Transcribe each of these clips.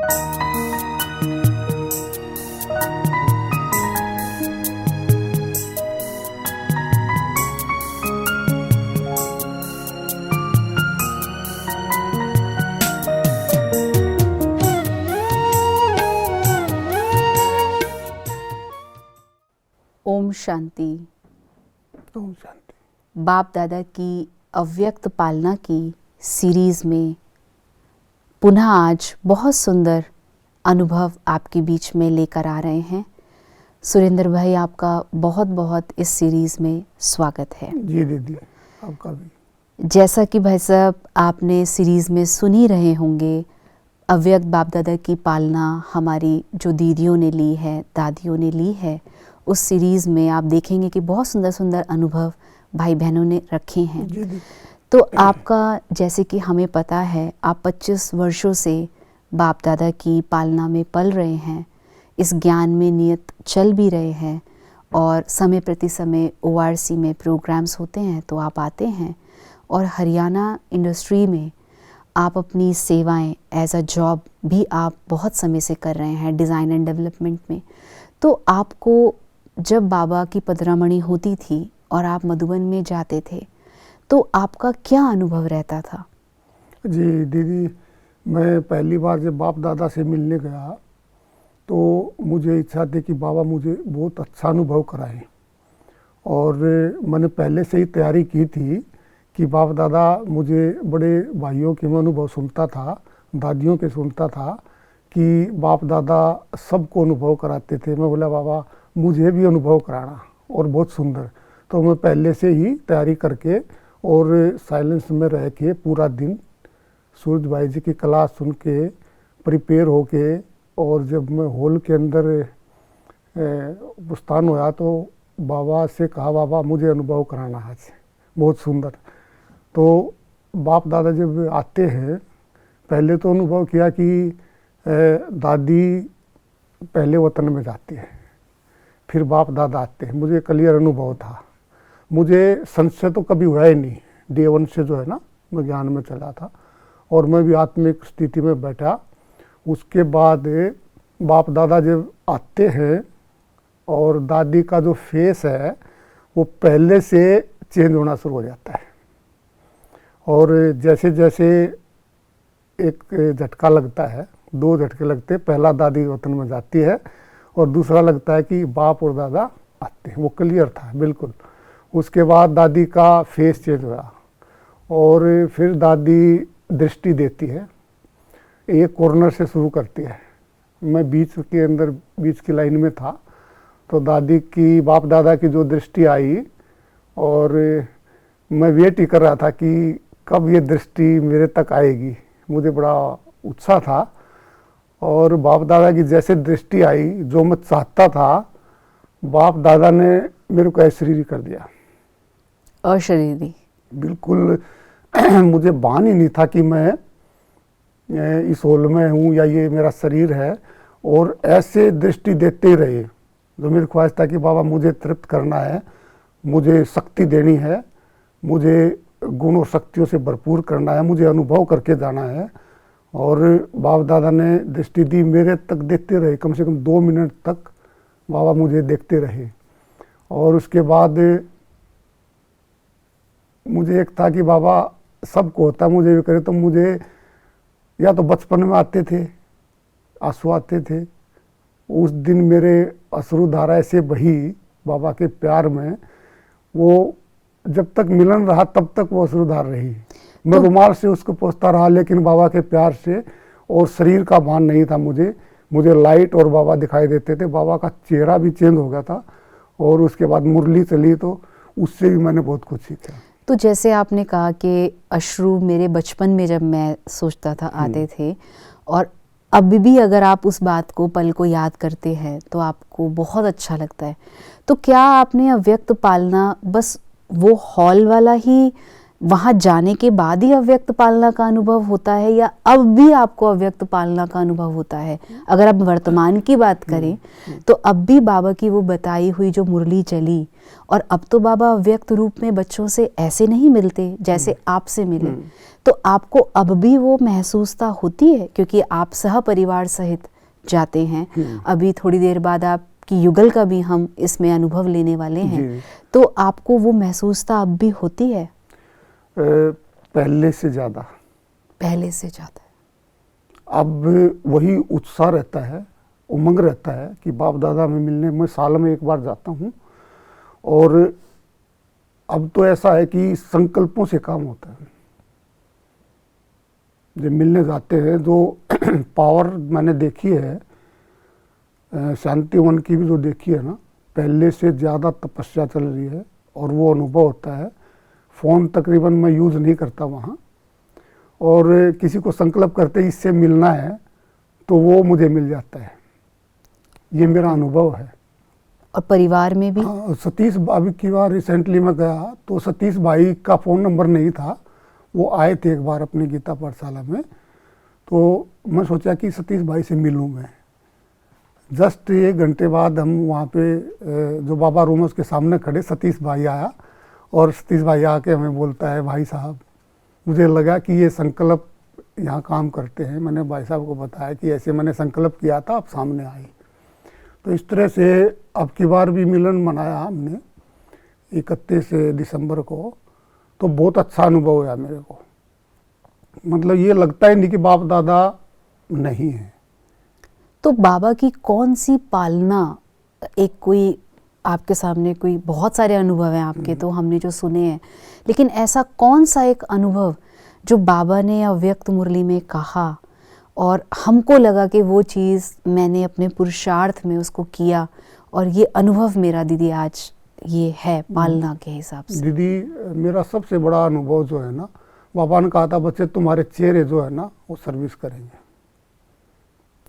ओम शांति। ओम शांति। बाप दादा की अव्यक्त पालना की सीरीज़ में पुनः आज बहुत सुंदर अनुभव आपके बीच में लेकर आ रहे हैं। सुरेंद्र भाई, आपका बहुत बहुत इस सीरीज़ में स्वागत है। जी दीदी, आपका भी। जैसा कि भाई साहब आपने सीरीज़ में सुन ही रहे होंगे, अव्यक्त बाप दादा की पालना हमारी जो दीदियों ने ली है, दादियों ने ली है, उस सीरीज़ में आप देखेंगे कि बहुत सुंदर सुंदर अनुभव भाई बहनों ने रखे हैं। जी दीदी। तो आपका, जैसे कि हमें पता है, आप 25 वर्षों से बाप दादा की पालना में पल रहे हैं, इस ज्ञान में नियत चल भी रहे हैं और समय प्रति समय ORC में प्रोग्राम्स होते हैं तो आप आते हैं और हरियाणा इंडस्ट्री में आप अपनी सेवाएं एज अ जॉब भी आप बहुत समय से कर रहे हैं, डिज़ाइन एंड डेवलपमेंट में। तो आपको जब बाबा की पदरामणि होती थी और आप मधुबन में जाते थे तो आपका क्या अनुभव रहता था? जी दीदी, मैं पहली बार जब बाप दादा से मिलने गया तो मुझे इच्छा थी कि बाबा मुझे बहुत अच्छा अनुभव कराएं और मैंने पहले से ही तैयारी की थी कि बाप दादा, मुझे बड़े भाइयों के मैं अनुभव सुनता था, दादियों के सुनता था कि बाप दादा सबको अनुभव कराते थे। मैं बोला बाबा मुझे भी अनुभव कराना, और बहुत सुंदर। तो मैं पहले से ही तैयारी करके और साइलेंस में रह के पूरा दिन सूरज भाई जी की क्लास सुन के प्रिपेयर होके, और जब मैं हॉल के अंदर उपस्थान हुआ तो बाबा से कहा, बाबा मुझे अनुभव कराना आज, बहुत सुंदर। तो बाप दादा जब आते हैं, पहले तो अनुभव किया कि दादी पहले वतन में जाती है, फिर बाप दादा आते हैं। मुझे क्लियर अनुभव था, मुझे संशय तो कभी हुआ ही नहीं। डे 1 से जो है ना, मैं ज्ञान में चला था और मैं भी आत्मिक स्थिति में बैठा। उसके बाद बाप दादा जब आते हैं और दादी का जो फेस है वो पहले से चेंज होना शुरू हो जाता है, और जैसे जैसे एक झटका लगता है, 2 झटके लगते हैं। पहला दादी वतन में जाती है और दूसरा लगता है कि बाप और दादा आते हैं, वो क्लियर था बिल्कुल। उसके बाद दादी का फेस चेंज हुआ और फिर दादी दृष्टि देती है, एक कॉर्नर से शुरू करती है। मैं बीच के अंदर, बीच की लाइन में था, तो दादी की, बाप दादा की जो दृष्टि आई, और मैं वेट ही कर रहा था कि कब ये दृष्टि मेरे तक आएगी। मुझे बड़ा उत्साह था, और बाप दादा की जैसे दृष्टि आई, जो मैं चाहता था, बाप दादा ने मेरे को अशरीरी कर दिया। अशरीरी? बिल्कुल। मुझे भान ही नहीं था कि मैं इस हॉल में हूँ या ये मेरा शरीर है, और ऐसे दृष्टि देते ही रहे। जो मेरी ख्वाहिश था कि बाबा मुझे तृप्त करना है, मुझे शक्ति देनी है, मुझे गुण और शक्तियों से भरपूर करना है, मुझे अनुभव करके जाना है। और बाप दादा ने दृष्टि दी, मेरे तक देखते रहे, कम से कम 2 मिनट तक बाबा मुझे देखते रहे। और उसके बाद मुझे एक था कि बाबा सबको होता, मुझे भी करे। तो मुझे या तो बचपन में आते थे, आंसू आते थे। उस दिन मेरे अश्रुधारा ऐसे बही बाबा के प्यार में, वो जब तक मिलन रहा तब तक वो अश्रुधार रही। मैं रुमाल से उसको पोंछता रहा, लेकिन बाबा के प्यार से, और शरीर का भान नहीं था मुझे लाइट और बाबा दिखाई देते थे। बाबा का चेहरा भी चेंज हो गया था। और उसके बाद मुरली चली, तो उससे भी मैंने बहुत कुछ सीखा। तो जैसे आपने कहा कि अश्रु मेरे बचपन में जब मैं सोचता था आते थे, और अभी भी अगर आप उस बात को, पल को याद करते हैं तो आपको बहुत अच्छा लगता है। तो क्या आपने अव्यक्त पालना बस वो हॉल वाला ही वहाँ जाने के बाद ही अव्यक्त पालना का अनुभव होता है या अब भी आपको अव्यक्त पालना का अनुभव होता है? अगर आप वर्तमान की बात करें तो अब भी बाबा की वो बताई हुई जो मुरली चली, और अब तो बाबा अव्यक्त रूप में बच्चों से ऐसे नहीं मिलते जैसे आपसे मिले, तो आपको अब भी वो महसूसता होती है? क्योंकि आप सह परिवार सहित जाते हैं, अभी थोड़ी देर बाद आपकी युगल का भी हम इसमें अनुभव लेने वाले हैं, तो आपको वो महसूसता अब भी होती है? पहले से ज़्यादा। पहले से ज़्यादा। अब वही उत्साह रहता है, उमंग रहता है कि बाप दादा में मिलने मैं साल में एक बार जाता हूँ, और अब तो ऐसा है कि संकल्पों से काम होता है। जब मिलने जाते हैं जो पावर मैंने देखी है, शांतिवन की भी जो देखी है ना, पहले से ज़्यादा तपस्या चल रही है और वो अनुभव होता है। फ़ोन तकरीबन मैं यूज़ नहीं करता वहाँ, और किसी को संकल्प करते इससे मिलना है तो वो मुझे मिल जाता है, ये मेरा अनुभव है। और परिवार में भी? हाँ, सतीश अभी की बार रिसेंटली मैं गया तो सतीश भाई का फ़ोन नंबर नहीं था, वो आए थे एक बार अपनी गीता पाठशाला में, तो मैं सोचा कि सतीश भाई से मिलूँ मैं। जस्ट 1 घंटे बाद हम वहाँ पे जो बाबा रूम है उसके सामने खड़े, सतीश भाई आया, और सतीश भाई आके हमें बोलता है, भाई साहब मुझे लगा कि ये संकल्प यहाँ काम करते हैं। मैंने भाई साहब को बताया कि ऐसे मैंने संकल्प किया था, आप सामने आई। तो इस तरह से अब की बार भी मिलन मनाया हमने 31 दिसंबर को, तो बहुत अच्छा अनुभव हुआ मेरे को। मतलब ये लगता ही नहीं कि बाप दादा नहीं है। तो बाबा की कौन सी पालना, एक कोई आपके सामने कोई बहुत सारे अनुभव हैं आपके, तो हमने जो सुने हैं, लेकिन ऐसा कौन सा एक अनुभव जो बाबा ने अव्यक्त मुरली में कहा और हमको लगा कि वो चीज़ मैंने अपने पुरुषार्थ में उसको किया और ये अनुभव मेरा दीदी आज ये है पालना के हिसाब से? दीदी मेरा सबसे बड़ा अनुभव जो है ना, बाबा ने कहा था बच्चे तुम्हारे चेहरे जो है ना वो सर्विस करेंगे,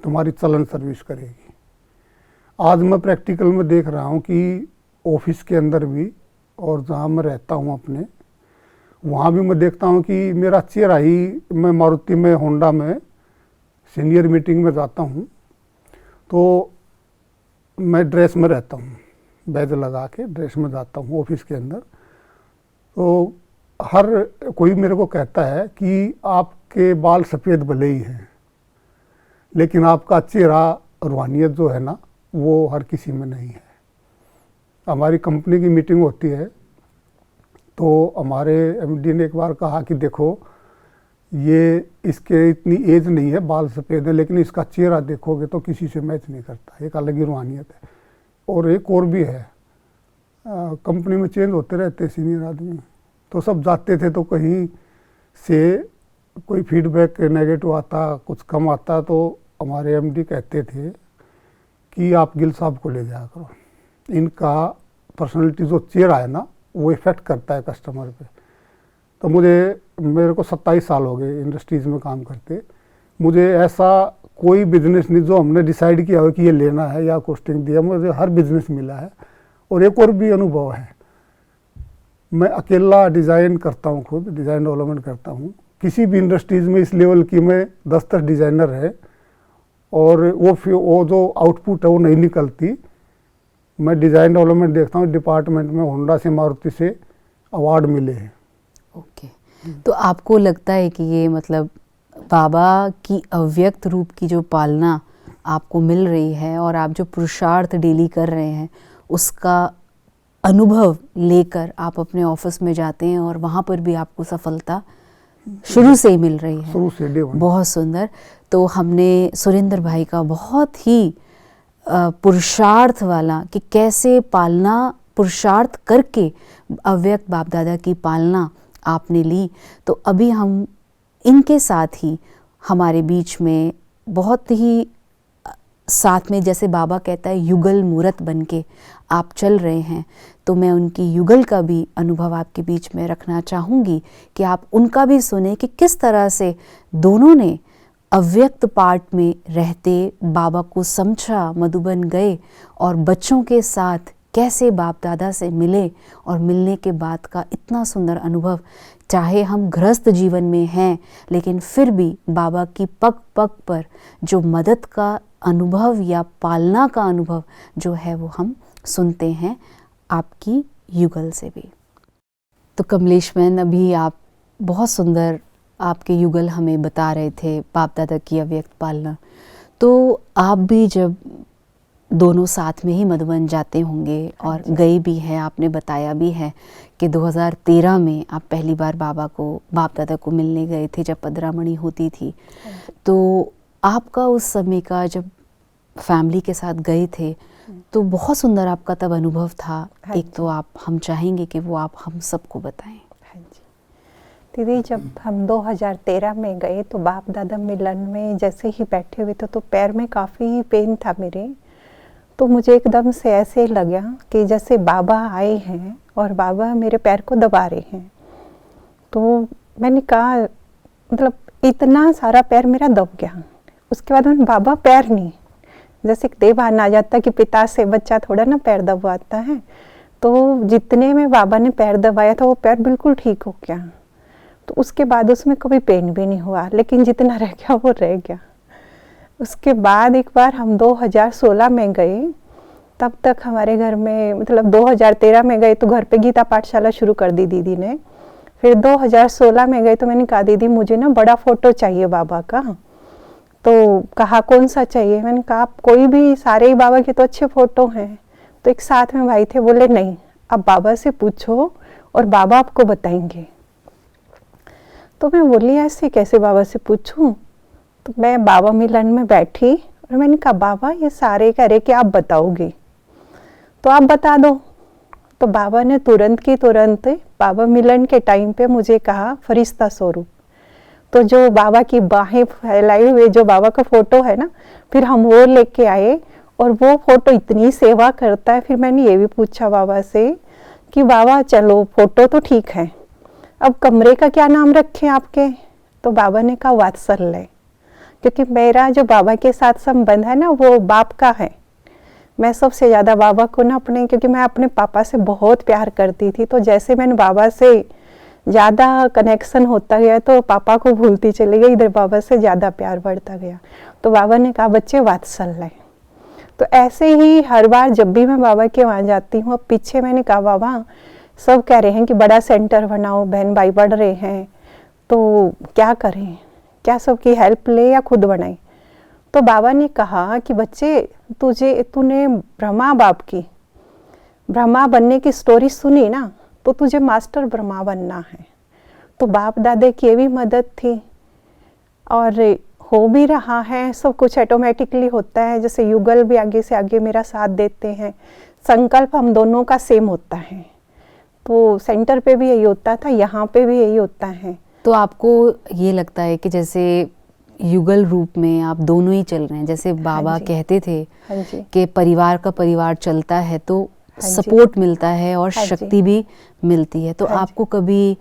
तुम्हारी चलन सर्विस करेगी। आज मैं प्रैक्टिकल में देख रहा हूँ कि ऑफिस के अंदर भी और जहाँ मैं रहता हूँ अपने, वहाँ भी मैं देखता हूँ कि मेरा चेहरा ही, मैं मारुति में होंडा में सीनियर मीटिंग में जाता हूँ तो मैं ड्रेस में रहता हूँ, बैज लगा के ड्रेस में जाता हूँ ऑफिस के अंदर। तो हर कोई मेरे को कहता है कि आपके बाल सफ़ेद भले ही हैं, लेकिन आपका चेहरा रूहानियत जो है ना वो हर किसी में नहीं है। हमारी कंपनी की मीटिंग होती है तो हमारे एमडी ने एक बार कहा कि देखो ये इसके इतनी एज नहीं है, बाल सफ़ेद है, लेकिन इसका चेहरा देखोगे तो किसी से मैच नहीं करता, एक अलग ही रूहानियत है। और एक और भी है, कंपनी में चेंज होते रहते सीनियर आदमी, तो सब जाते थे तो कहीं से कोई फीडबैक नेगेटिव आता, कुछ कम आता, तो हमारे एमडी कहते थे कि आप गिल साहब को ले जाया करो, इनका पर्सनालिटी जो चेहरा है ना वो इफ़ेक्ट करता है कस्टमर पे। तो मेरे को 27 साल हो गए इंडस्ट्रीज़ में काम करते, मुझे ऐसा कोई बिजनेस नहीं जो हमने डिसाइड किया हो कि ये लेना है या कॉस्टिंग दिया, मुझे हर बिजनेस मिला है। और एक और भी अनुभव है, मैं अकेला डिज़ाइन करता हूँ, खुद डिज़ाइन डेवलपमेंट करता हूँ। किसी भी इंडस्ट्रीज़ में इस लेवल की मैं 10 डिज़ाइनर है और वो जो आउटपुट है वो नहीं निकलती। मैं डिज़ाइन डेवलपमेंट देखता हूँ, डिपार्टमेंट में होंडा से मारुति से अवार्ड मिले हैं। ओके, तो आपको लगता है कि ये मतलब बाबा की अव्यक्त रूप की जो पालना आपको मिल रही है और आप जो पुरुषार्थ डेली कर रहे हैं उसका अनुभव लेकर आप अपने ऑफिस में जाते हैं और वहाँ पर भी आपको सफलता शुरू से ही मिल रही है? शुरू से, बहुत सुंदर। तो हमने सुरेंद्र भाई का बहुत ही पुरुषार्थ वाला कि कैसे पालना पुरुषार्थ करके अव्यक्त बाप दादा की पालना आपने ली, तो अभी हम इनके साथ ही हमारे बीच में बहुत ही साथ में, जैसे बाबा कहता है युगल मूरत बनके आप चल रहे हैं, तो मैं उनकी युगल का भी अनुभव आपके बीच में रखना चाहूँगी कि आप उनका भी सुने कि किस तरह से दोनों ने अव्यक्त पार्ट में रहते बाबा को समझा, मधुबन गए और बच्चों के साथ कैसे बाप दादा से मिले और मिलने के बाद का इतना सुंदर अनुभव। चाहे हम गृहस्थ जीवन में हैं, लेकिन फिर भी बाबा की पग पग पर जो मदद का अनुभव या पालना का अनुभव जो है वो हम सुनते हैं आपकी युगल से भी। तो कमलेश बहन, अभी आप बहुत सुंदर आपके युगल हमें बता रहे थे बाप दादा की अव्यक्त पालना। तो आप भी जब दोनों साथ में ही मधुबन जाते होंगे और गए भी हैं, आपने बताया भी है कि 2013 में आप पहली बार बाबा को, बाप दादा को मिलने गए थे जब पदरामणि होती थी। तो आपका उस समय का जब फैमिली के साथ गए थे तो बहुत सुंदर आपका तब अनुभव था। एक तो आप, हम चाहेंगे कि वो आप हम सबको बताएं। दीदी, जब हम 2013 में गए तो बाप दादा मिलन में जैसे ही बैठे हुए थे तो पैर में काफ़ी पेन था मेरे। तो मुझे एकदम से ऐसे लगा कि जैसे बाबा आए हैं और बाबा मेरे पैर को दबा रहे हैं। तो मैंने कहा, मतलब इतना सारा पैर मेरा दब गया। उसके बाद मैंने, बाबा पैर नहीं, जैसे देवान आ जाता कि पिता से बच्चा थोड़ा ना पैर दबाता है। तो जितने में बाबा ने पैर दबाया था वो पैर बिल्कुल ठीक हो गया। तो उसके बाद उसमें कभी पेन भी नहीं हुआ, लेकिन जितना रह गया वो रह गया। उसके बाद एक बार हम 2016 में गए, तब तक हमारे घर में, मतलब 2013 में गए तो घर पे गीता पाठशाला शुरू कर दी दीदी ने। फिर 2016 में गए तो मैंने कहा, दीदी मुझे ना बड़ा फ़ोटो चाहिए बाबा का। तो कहा कौन सा चाहिए? मैंने कहा आप कोई भी, सारे ही बाबा के तो अच्छे फ़ोटो हैं। तो एक साथ में भाई थे, बोले नहीं, आप बाबा से पूछो और बाबा आपको बताएंगे। तो मैं बोली ऐसे कैसे बाबा से पूछूं? तो मैं बाबा मिलन में बैठी और मैंने कहा, बाबा ये सारे कह रहे कि आप बताओगे, तो आप बता दो। तो बाबा ने तुरंत की तुरंत बाबा मिलन के टाइम पे मुझे कहा, फरिश्ता स्वरूप। तो जो बाबा की बाहें फैलाए हुए जो बाबा का फ़ोटो है ना, फिर हम वो लेके आए और वो फ़ोटो इतनी सेवा करता है। फिर मैंने ये भी पूछा बाबा से कि बाबा चलो फ़ोटो तो ठीक है, अब कमरे का क्या नाम रखें आपके? तो बाबा ने कहा वात्सल्य, क्योंकि मेरा जो बाबा के साथ संबंध है ना वो बाप का है। मैं सबसे ज़्यादा बाबा को ना अपने, क्योंकि मैं अपने पापा से बहुत प्यार करती थी, तो जैसे मैंने बाबा से ज़्यादा कनेक्शन होता गया तो पापा को भूलती चली गई, इधर बाबा से ज़्यादा प्यार बढ़ता गया। तो बाबा ने कहा बच्चे वात्सल्य। तो ऐसे ही हर बार जब भी मैं बाबा के वहाँ जाती हूँ, अब पीछे मैंने कहा बाबा सब कह रहे हैं कि बड़ा सेंटर बनाओ, बहन भाई बढ़ रहे हैं, तो क्या करें, क्या सबकी हेल्प ले या खुद बनाए? तो बाबा ने कहा कि बच्चे तूने ब्रह्मा बाप की ब्रह्मा बनने की स्टोरी सुनी ना, तो तुझे मास्टर ब्रह्मा बनना है। तो बाप दादा की ये भी मदद थी और हो भी रहा है, सब कुछ ऑटोमेटिकली होता है। जैसे युगल भी आगे से आगे मेरा साथ देते हैं, संकल्प हम दोनों का सेम होता है। तो सेंटर पे भी यही होता था, यहाँ पे भी यही होता है। तो आपको ये लगता है कि जैसे युगल रूप में आप दोनों ही चल रहे हैं, जैसे बाबा कहते थे कि परिवार का परिवार चलता है तो सपोर्ट मिलता है और शक्ति भी मिलती है। तो आपको कभी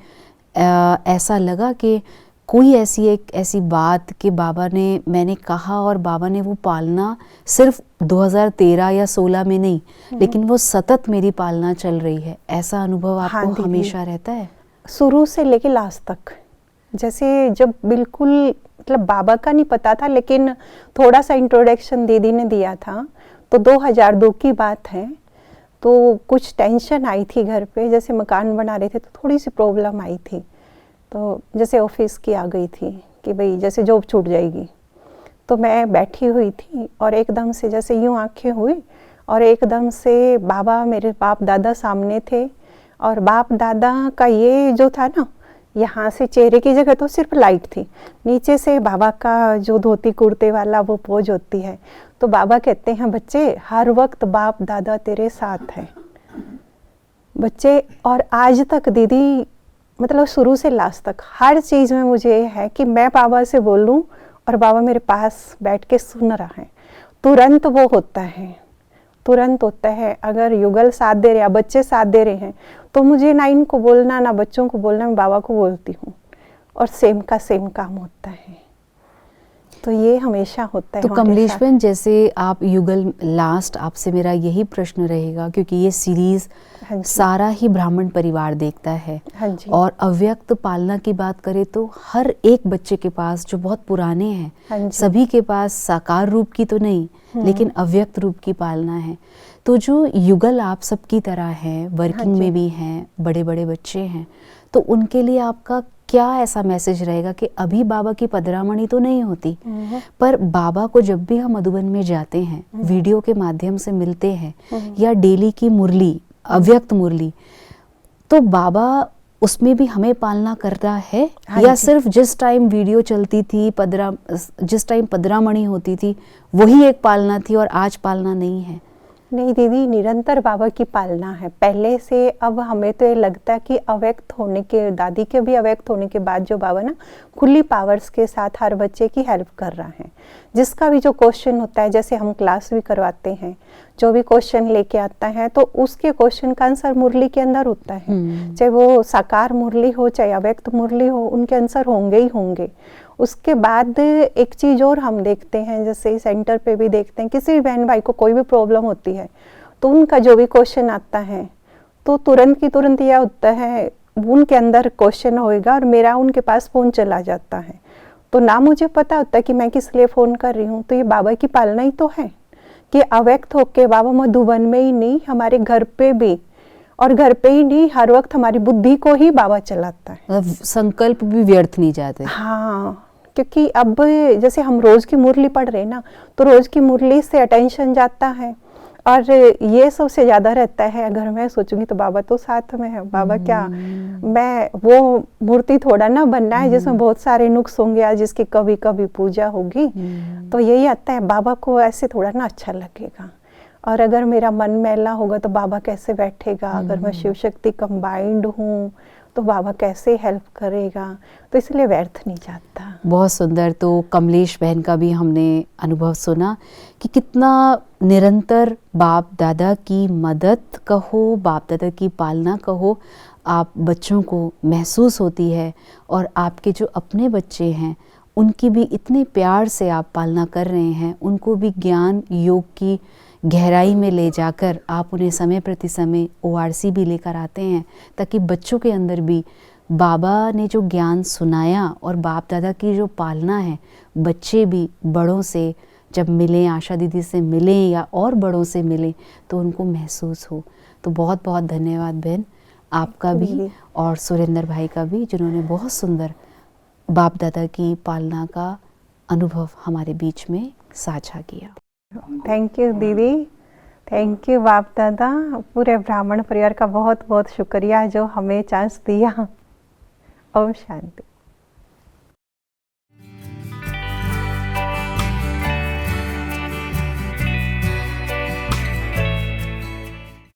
ऐसा लगा कि कोई ऐसी बात कि बाबा ने, मैंने कहा और बाबा ने वो पालना सिर्फ 2013 या 16 में नहीं, लेकिन वो सतत मेरी पालना चल रही है, ऐसा अनुभव आपको हमेशा रहता है? शुरू से लेके लास्ट तक। जैसे जब बिल्कुल, मतलब बाबा का नहीं पता था, लेकिन थोड़ा सा इंट्रोडक्शन दीदी ने दिया था। तो 2002 की बात है, तो कुछ टेंशन आई थी घर पे, जैसे मकान बना रहे थे तो थोड़ी सी प्रॉब्लम आई थी। तो जैसे ऑफिस की आ गई थी कि भाई जैसे जॉब छूट जाएगी। तो मैं बैठी हुई थी और एकदम से जैसे यूँ आंखें हुई और एकदम से बाबा, मेरे बाप दादा सामने थे। और बाप दादा का ये जो था ना, यहाँ से चेहरे की जगह तो सिर्फ लाइट थी, नीचे से बाबा का जो धोती कुर्ते वाला वो पोज होती है। तो बाबा कहते हैं बच्चे हर वक्त बाप दादा तेरे साथ है बच्चे। और आज तक दीदी, मतलब शुरू से लास्ट तक हर चीज़ में मुझे ये है कि मैं बाबा से बोलूं और बाबा मेरे पास बैठ के सुन रहा है, तुरंत वो होता है, तुरंत होता है। अगर युगल साथ दे रहे हैं, बच्चे साथ दे रहे हैं, तो मुझे ना इनको बोलना ना बच्चों को बोलना, मैं बाबा को बोलती हूँ और सेम का सेम काम होता है। तो ये हमेशा होता है तो हमारे कमलेश साथ। बहन, जैसे आप युगल, लास्ट आपसे मेरा यही प्रश्न रहेगा, क्योंकि ये सीरीज हाँ जी। सारा ही ब्राह्मण परिवार देखता है, हाँ जी। और अव्यक्त पालना की बात करें तो हर एक बच्चे के पास जो बहुत पुराने हाँ हैं, जी। सभी के पास साकार रूप की तो नहीं, लेकिन अव्यक्त रूप की पालना है। तो जो युगल आप सबकी तरह हैं, वर्किंग जी। में भी हैं, बड़े बड़े बच्चे हैं, तो उनके लिए आपका क्या ऐसा मैसेज रहेगा कि अभी बाबा की पदरामणि तो नहीं होती, पर बाबा को जब भी हम मधुबन में जाते हैं, वीडियो के माध्यम से मिलते हैं, या डेली की मुरली, अव्यक्त मुरली, तो बाबा उसमें भी हमें पालना करता है, हाँ या जी। सिर्फ जिस टाइम वीडियो चलती थी, जिस टाइम पदरामणि होती थी, वही एक पालना थी और आज पालना नहीं है? नहीं दीदी, निरंतर बाबा की पालना है पहले से। अब हमें तो ये लगता है कि अव्यक्त होने के, दादी के भी अव्यक्त होने के बाद जो बाबा ना खुली पावर्स के साथ हर बच्चे की हेल्प कर रहा है। जिसका भी जो क्वेश्चन होता है, जैसे हम क्लास भी करवाते हैं, जो भी क्वेश्चन लेके आता है तो उसके क्वेश्चन का आंसर मुरली के अंदर होता है। चाहे वो साकार मुरली हो चाहे अव्यक्त मुरली हो, उनके आंसर होंगे ही होंगे। उसके बाद एक चीज़ और हम देखते हैं, जैसे सेंटर पे भी देखते हैं, किसी भी बहन भाई को कोई भी प्रॉब्लम होती है तो उनका जो भी क्वेश्चन आता है तो तुरंत की तुरंत यह होता है, उनके अंदर क्वेश्चन होएगा और मेरा उनके पास फ़ोन चला जाता है। तो ना मुझे पता होता कि मैं किस लिए फ़ोन कर रही हूँ। तो ये बाबा की पालना ही तो है कि अव्यक्त होके बाबा मधुबन में ही नहीं, हमारे घर पे भी, और घर पे ही नहीं, हर वक्त हमारी बुद्धि को ही बाबा चलाता है। मतलब संकल्प भी व्यर्थ नहीं जाते। हाँ, क्योंकि अब जैसे हम रोज की मुरली पढ़ रहे हैं ना, तो रोज की मुरली से अटेंशन जाता है, और ये सबसे ज्यादा रहता है। अगर मैं सोचूंगी तो बाबा तो साथ में है, बाबा क्या, मैं वो मूर्ति थोड़ा ना बनना है जिसमें बहुत सारे नुक्स होंगे या जिसकी कभी कभी पूजा होगी। तो यही आता है, बाबा को ऐसे थोड़ा ना अच्छा लगेगा। और अगर मेरा मन मैला होगा तो बाबा कैसे बैठेगा, अगर मैं शिव शक्ति कंबाइंड हूँ तो बाबा कैसे हेल्प करेगा। तो इसलिए व्यर्थ नहीं जाता। बहुत सुंदर। तो कमलेश बहन का भी हमने अनुभव सुना कि कितना निरंतर बाप दादा की मदद कहो, बाप दादा की पालना कहो, आप बच्चों को महसूस होती है, और आपके जो अपने बच्चे हैं उनकी भी इतने प्यार से आप पालना कर रहे हैं, उनको भी ज्ञान योग की गहराई में ले जाकर आप उन्हें समय प्रति समय ORC भी लेकर आते हैं, ताकि बच्चों के अंदर भी बाबा ने जो ज्ञान सुनाया और बाप दादा की जो पालना है, बच्चे भी बड़ों से जब मिलें, आशा दीदी से मिलें या और बड़ों से मिलें, तो उनको महसूस हो। तो बहुत बहुत धन्यवाद बहन, आपका भी और सुरेंद्र भाई का भी, जिन्होंने बहुत सुंदर बाप दादा की पालना का अनुभव हमारे बीच में साझा किया। थैंक यू दीदी, थैंक यू बाप दादा। पूरे ब्राह्मण परिवार का बहुत बहुत शुक्रिया जो हमें चांस दिया। ओम शांति।